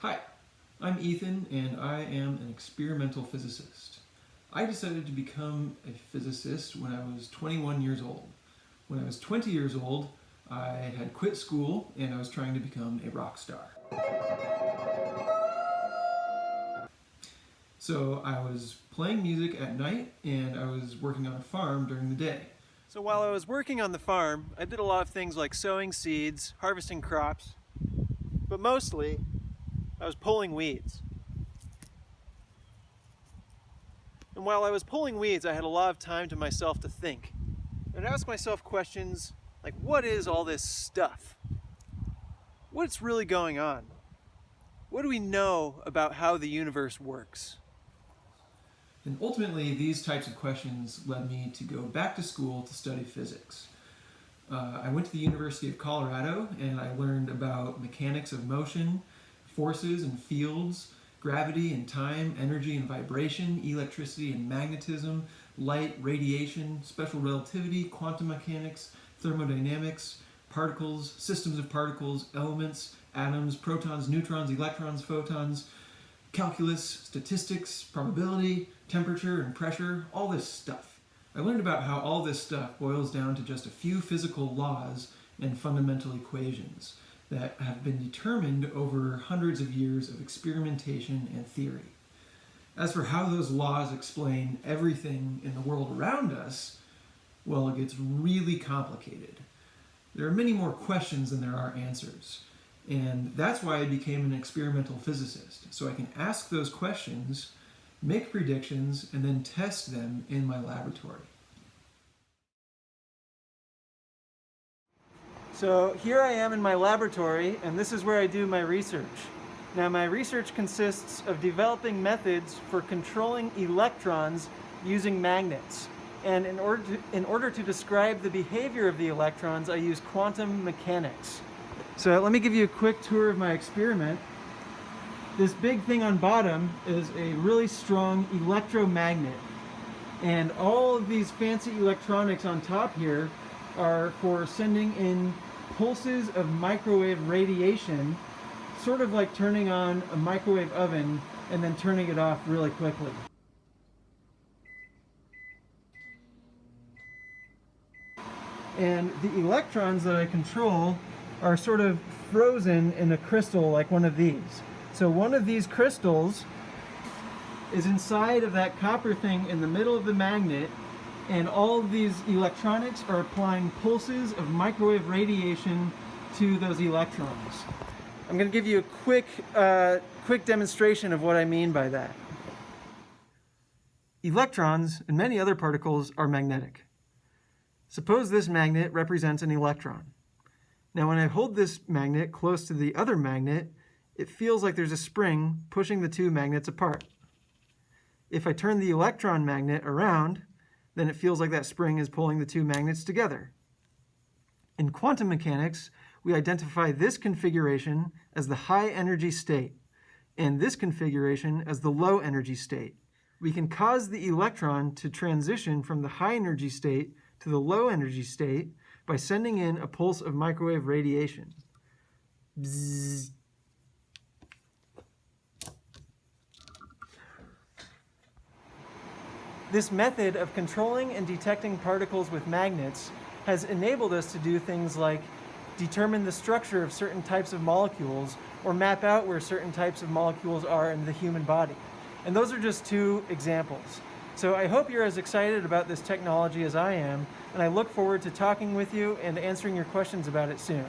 Hi, I'm Ethan and I am an experimental physicist. I decided to become a physicist when I was 21 years old. When I was 20 years old, I had quit school and I was trying to become a rock star. So I was playing music at night and I was working on a farm during the day. So while I was working on the farm, I did a lot of things like sowing seeds, harvesting crops, but mostly I was pulling weeds. And while I was pulling weeds, I had a lot of time to myself to think. And ask myself questions like, what is all this stuff? What's really going on? What do we know about how the universe works? And ultimately, these types of questions led me to go back to school to study physics. I went to the University of Colorado and I learned about mechanics of motion, forces and fields, gravity and time, energy and vibration, electricity and magnetism, light, radiation, special relativity, quantum mechanics, thermodynamics, particles, systems of particles, elements, atoms, protons, neutrons, electrons, photons, calculus, statistics, probability, temperature and pressure, all this stuff. I learned about how all this stuff boils down to just a few physical laws and fundamental equations that have been determined over hundreds of years of experimentation and theory. As for how those laws explain everything in the world around us, well, it gets really complicated. There are many more questions than there are answers. And that's why I became an experimental physicist, so I can ask those questions, make predictions, and then test them in my laboratory. So here I am in my laboratory, and this is where I do my research. Now, my research consists of developing methods for controlling electrons using magnets. And in order to describe the behavior of the electrons, I use quantum mechanics. So let me give you a quick tour of my experiment. This big thing on bottom is a really strong electromagnet. And all of these fancy electronics on top here are for sending in pulses of microwave radiation, sort of like turning on a microwave oven and then turning it off really quickly. And the electrons that I control are sort of frozen in a crystal like one of these. So one of these crystals is inside of that copper thing in the middle of the magnet, and all of these electronics are applying pulses of microwave radiation to those electrons. I'm going to give you a quick demonstration of what I mean by that. Electrons and many other particles are magnetic. Suppose this magnet represents an electron. Now when I hold this magnet close to the other magnet, it feels like there's a spring pushing the two magnets apart. If I turn the electron magnet around, then it feels like that spring is pulling the two magnets together. In quantum mechanics, we identify this configuration as the high energy state, and this configuration as the low energy state. We can cause the electron to transition from the high energy state to the low energy state by sending in a pulse of microwave radiation. Bzzz. This method of controlling and detecting particles with magnets has enabled us to do things like determine the structure of certain types of molecules or map out where certain types of molecules are in the human body. And those are just two examples. So I hope you're as excited about this technology as I am, and I look forward to talking with you and answering your questions about it soon.